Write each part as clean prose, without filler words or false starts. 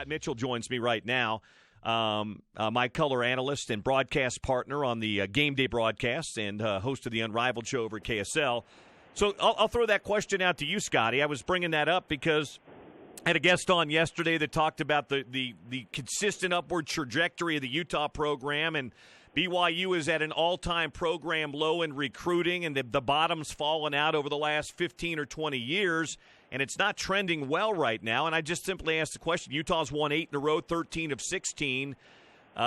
Scott Mitchell joins me right now, my color analyst and broadcast partner on the game day broadcast and host of the Unrivaled show over at KSL. So I'll throw that question out to you, Scotty. I was bringing that up because I had a guest on yesterday that talked about the consistent upward trajectory of the Utah program, and BYU is at an all-time program low in recruiting, and the bottom's fallen out over the last 15 or 20 years, and it's not trending well right now. And I just simply asked the question, Utah's won 8 in a row, 13 of 16.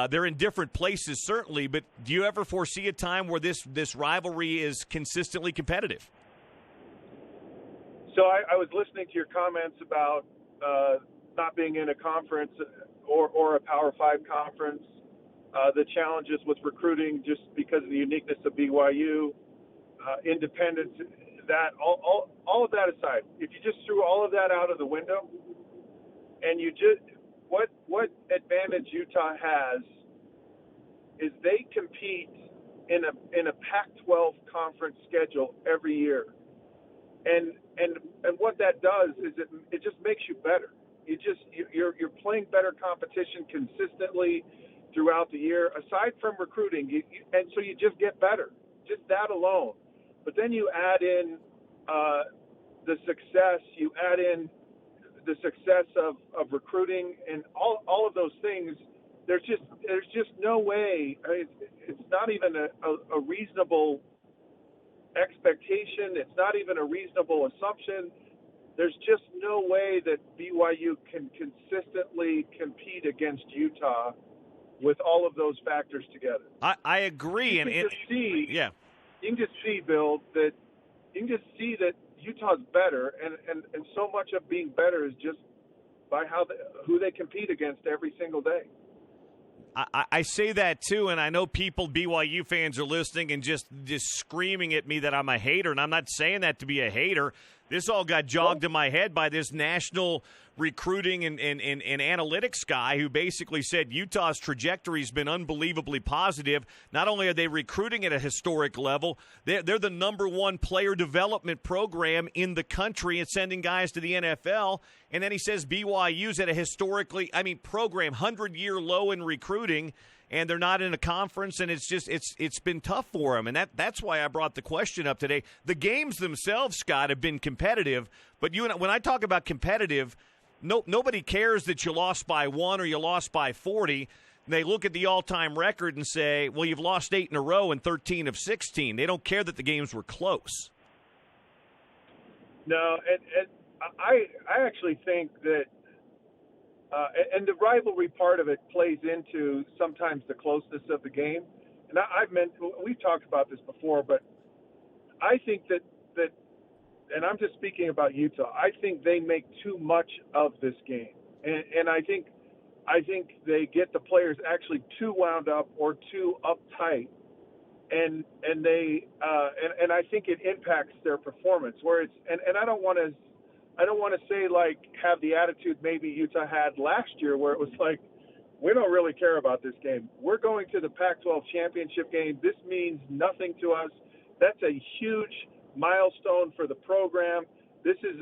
They're in different places, certainly, but do you ever foresee a time where this rivalry is consistently competitive? So I was listening to your comments about not being in a conference or a Power 5 conference, the challenges with recruiting just because of the uniqueness of BYU, independence, that all of that aside, if you just threw all of that out of the window and you just what advantage Utah has is they compete in a Pac-12 conference schedule every year. And what that does is it just makes you better. You're playing better competition consistently throughout the year, aside from recruiting, and so you just get better. Just that alone. But then you add in the success. You add in the success of recruiting and all of those things. There's just no way. I mean, it's not even a reasonable expectation. It's not even a reasonable assumption. There's just no way that BYU can consistently compete against Utah with all of those factors together. I agree. You can just see, Bill, that Utah's better, and so much of being better is just by who they compete against every single day. I say that, too, and I know BYU fans are listening and just screaming at me that I'm a hater, and I'm not saying that to be a hater. This all got jogged in my head by this national recruiting and analytics guy who basically said Utah's trajectory has been unbelievably positive. Not only are they recruiting at a historic level, they're the number one player development program in the country and sending guys to the NFL. And then he says BYU's at a program 100-year low in recruiting, and they're not in a conference, and it's been tough for them. And that's why I brought the question up today. The games themselves, Scott, have been competitive, but when I talk about competitive, nobody cares that you lost by 1 or you lost by 40. They look at the all-time record and say, well, you've lost 8 in a row and 13 of 16. They don't care that the games were close. No, and I actually think that and the rivalry part of it plays into sometimes the closeness of the game. And we've talked about this before, but I think that, and I'm just speaking about Utah, I think they make too much of this game. And I think they get the players actually too wound up or too uptight. And they and I think it impacts their performance where it's, and I don't want to say like have the attitude maybe Utah had last year where it was like, we don't really care about this game. We're going to the Pac-12 championship game. This means nothing to us. That's a huge milestone for the program. This is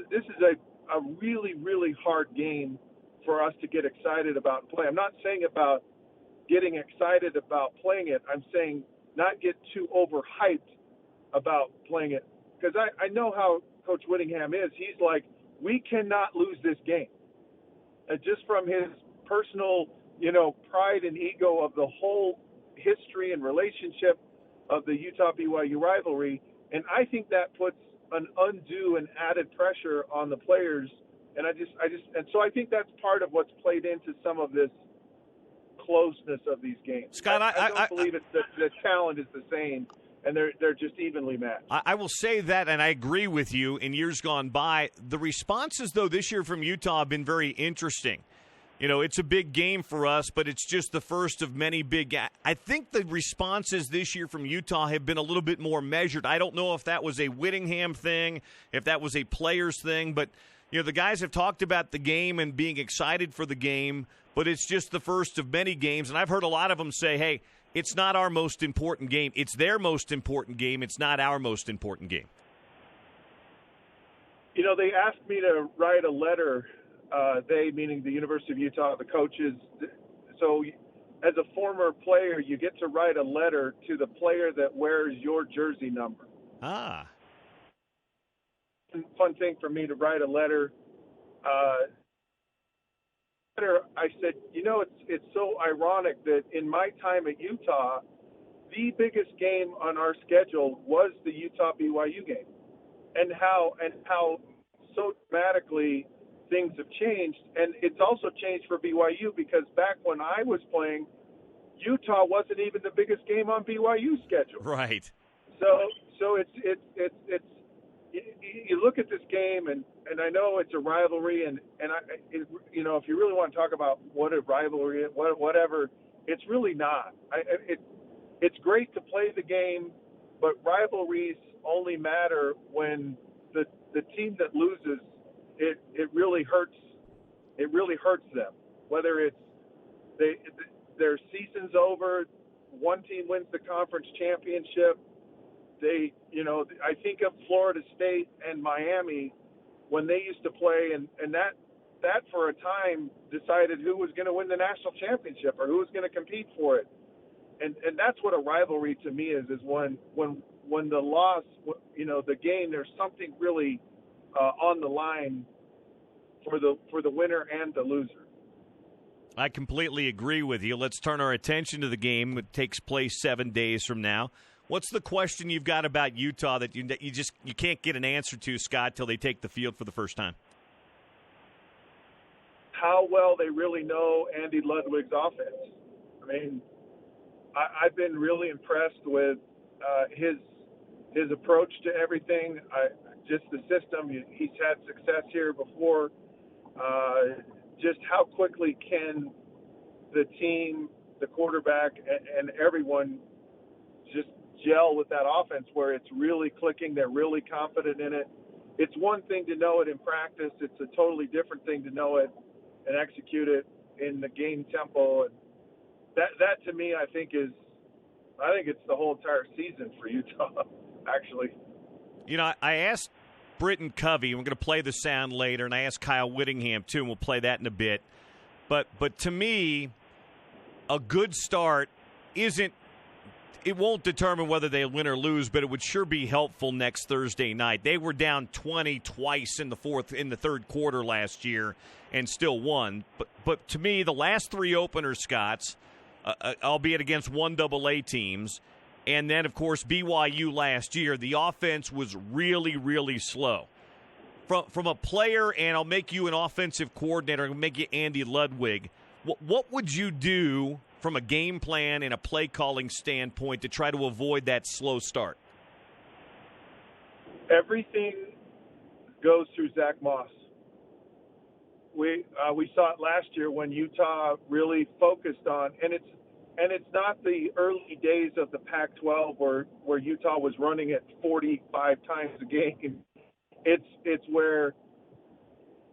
a really, really hard game for us to get excited about and play. I'm not saying about getting excited about playing it. I'm saying not get too overhyped about playing it. Because I know how Coach Whittingham is. He's like, we cannot lose this game. Just from his personal, pride and ego of the whole history and relationship of the Utah-BYU rivalry. And I think that puts an undue and added pressure on the players. And so I think that's part of what's played into some of this closeness of these games. Scott, I don't believe the talent is the same. And they're just evenly matched. I will say that, and I agree with you, in years gone by. The responses, though, this year from Utah have been very interesting. It's a big game for us, but it's just the first of many big – I think the responses this year from Utah have been a little bit more measured. I don't know if that was a Whittingham thing, if that was a players thing, but the guys have talked about the game and being excited for the game, but it's just the first of many games. And I've heard a lot of them say, hey, it's not our most important game. It's their most important game. It's not our most important game. They asked me to write a letter They meaning the University of Utah, the coaches. So as a former player, you get to write a letter to the player that wears your jersey number. Ah. Fun thing for me to write a letter. I said, it's so ironic that in my time at Utah, the biggest game on our schedule was the Utah BYU game, and how so dramatically things have changed. And it's also changed for BYU because back when I was playing, Utah wasn't even the biggest game on BYU's schedule. Right. So it's you look at this game, and I know it's a rivalry, and if you really want to talk about what a rivalry is, whatever, it's really not. It's great to play the game, but rivalries only matter when the team that loses, it really hurts. It really hurts them. Whether it's their season's over, one team wins the conference championship. I think of Florida State and Miami when they used to play, and that for a time decided who was going to win the national championship or who was going to compete for it. And that's what a rivalry to me is when the loss, the game, there's something really on the line for the winner and the loser. I completely agree with you. Let's turn our attention to the game that takes place 7 days from now. What's the question you've got about Utah that you can't get an answer to, Scott, till they take the field for the first time? How well they really know Andy Ludwig's offense. I mean, I've been really impressed with his approach to everything. Just the system. He's had success here before. Just how quickly can the team, the quarterback, and everyone just gel with that offense where it's really clicking. They're really confident in it. It's one thing to know it in practice. It's a totally different thing to know it and execute it in the game tempo. And that to me, I think it's the whole entire season for Utah, actually. I asked Britton Covey, and we're going to play the sound later, and I asked Kyle Whittingham, too, and we'll play that in a bit. But to me, a good start it won't determine whether they win or lose, but it would sure be helpful next Thursday night. They were down 20 twice in the third quarter last year and still won. But to me, the last three openers, Scott's, albeit against 1AA teams, and then, of course, BYU last year, the offense was really, really slow. From a player, and I'll make you an offensive coordinator, I'll make you Andy Ludwig, what would you do from a game plan and a play-calling standpoint to try to avoid that slow start? Everything goes through Zach Moss. We saw it last year when Utah really focused on, and it's not the early days of the Pac-12 where Utah was running it 45 times a game. It's where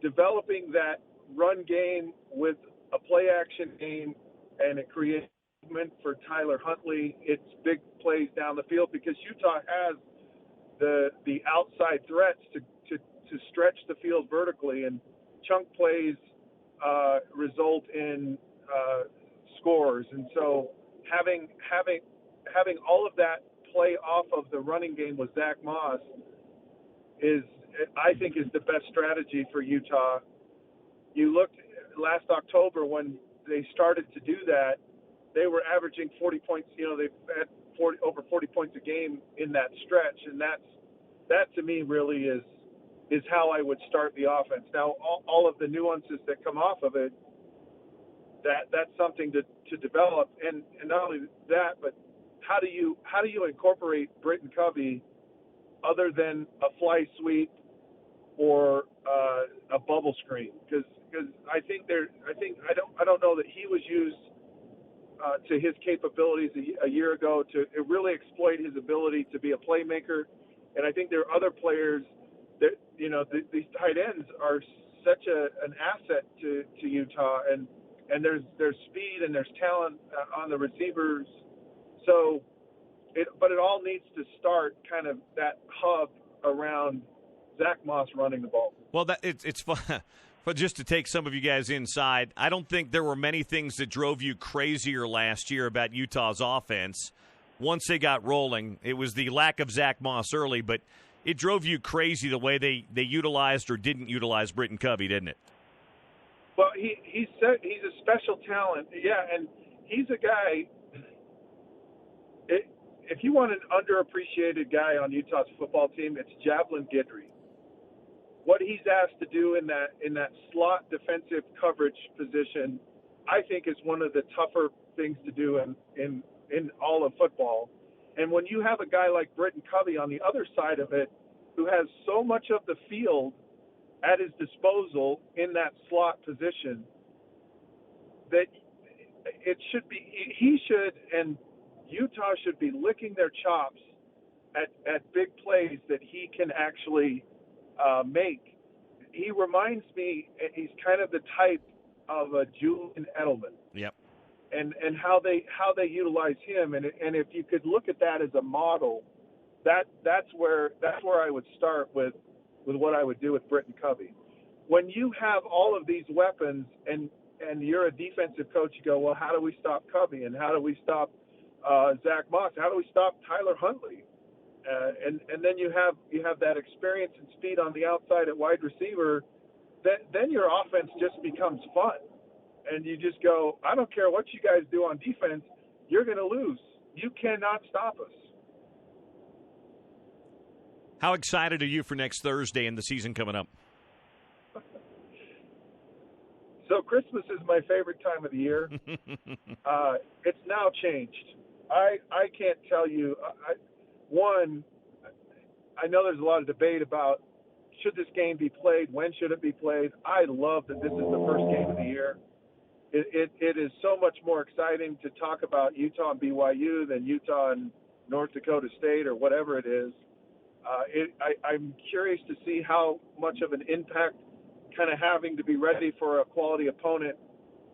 developing that run game with a play-action game, and it creates movement for Tyler Huntley. It's big plays down the field because Utah has the outside threats to stretch the field vertically, and chunk plays result in scores. And so having all of that play off of the running game with Zach Moss I think is the best strategy for Utah. You looked last October when they started to do that, they were averaging 40 points. They've had over 40 points a game in that stretch, and that to me really is how I would start the offense. Now, all of the nuances that come off of it, that's something to develop, and not only that, but how do you incorporate Britton Covey other than a fly sweep or a bubble screen? Because I don't know that he was used to his capabilities a year ago to really exploit his ability to be a playmaker. And I think there are other players that these tight ends are such an asset to Utah, and there's speed and there's talent on the receivers. So but it all needs to start kind of that hub around Zach Moss running the ball. Well, it's fun. But just to take some of you guys inside, I don't think there were many things that drove you crazier last year about Utah's offense. Once they got rolling, it was the lack of Zach Moss early, but it drove you crazy the way they utilized or didn't utilize Britton Covey, didn't it? Well, he's a special talent, yeah, and he's a guy. If you want an underappreciated guy on Utah's football team, it's Javelin Guidry. What he's asked to do in that slot defensive coverage position, I think, is one of the tougher things to do in all of football. And when you have a guy like Britton Covey on the other side of it, who has so much of the field at his disposal in that slot position, that he should, and Utah should be licking their chops at big plays that he can actually make. He reminds me, he's kind of the type of a Julian Edelman. Yep. And how they utilize him, and if you could look at that as a model, that's where I would start with what I would do with Britton Covey. When you have all of these weapons and you're a defensive coach, you go, well, how do we stop Covey, and how do we stop Zach Moss? How do we stop Tyler Huntley? And then you have that experience and speed on the outside at wide receiver. Then your offense just becomes fun. And you just go, I don't care what you guys do on defense, you're going to lose. You cannot stop us. How excited are you for next Thursday and the season coming up? So Christmas is my favorite time of the year. It's now changed. I can't tell you. I know there's a lot of debate about should this game be played, when should it be played. I love that this is the first game of the year. It is so much more exciting to talk about Utah and BYU than Utah and North Dakota State or whatever it is. I'm curious to see how much of an impact kind of having to be ready for a quality opponent,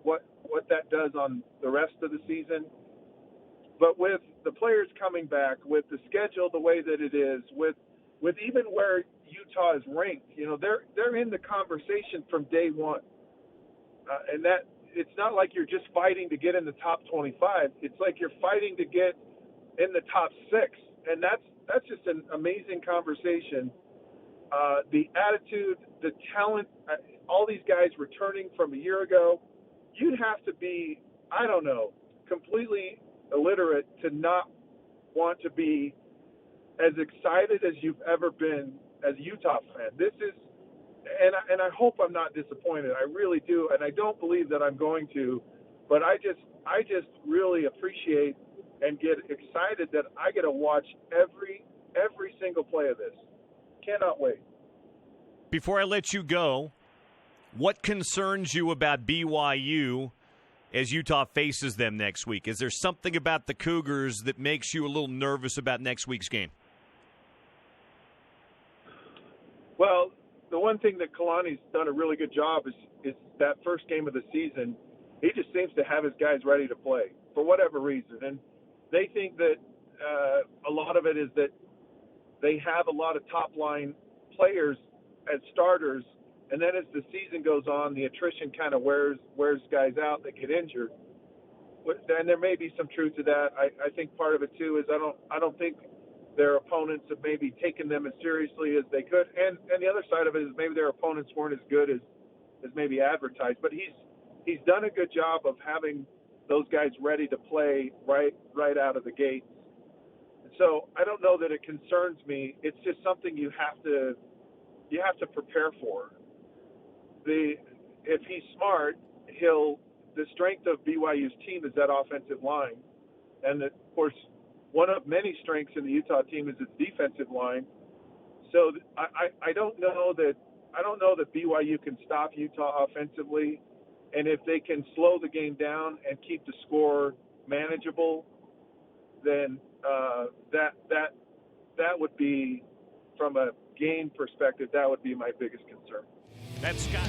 what that does on the rest of the season. But with the players coming back, with the schedule the way that it is, with even where Utah is ranked, they're in the conversation from day one, and that. It's not like you're just fighting to get in the top 25. It's like you're fighting to get in the top 6, and that's just an amazing conversation. The attitude, the talent, all these guys returning from a year ago, you'd have to be, I don't know, completely illiterate to not want to be as excited as you've ever been as a Utah fan. This is. And I hope I'm not disappointed. I really do, and I don't believe that I'm going to. But I just really appreciate and get excited that I get to watch every single play of this. Cannot wait. Before I let you go, what concerns you about BYU as Utah faces them next week? Is there something about the Cougars that makes you a little nervous about next week's game? Well, the one thing that Kalani's done a really good job is that first game of the season, he just seems to have his guys ready to play for whatever reason. And they think that a lot of it is that they have a lot of top-line players as starters, and then as the season goes on, the attrition kind of wears guys out that get injured. And there may be some truth to that. I think part of it, too, is I don't think their opponents have maybe taken them as seriously as they could. And the other side of it is maybe their opponents weren't as good as maybe advertised. But he's done a good job of having those guys ready to play right out of the gate. So I don't know that it concerns me. It's just something you have to prepare for. If he's smart, the strength of BYU's team is that offensive line. And of course, one of many strengths in the Utah team is its defensive line. So I don't know that BYU can stop Utah offensively, and if they can slow the game down and keep the score manageable, then that would be, from a game perspective, that would be my biggest concern. That's Scott.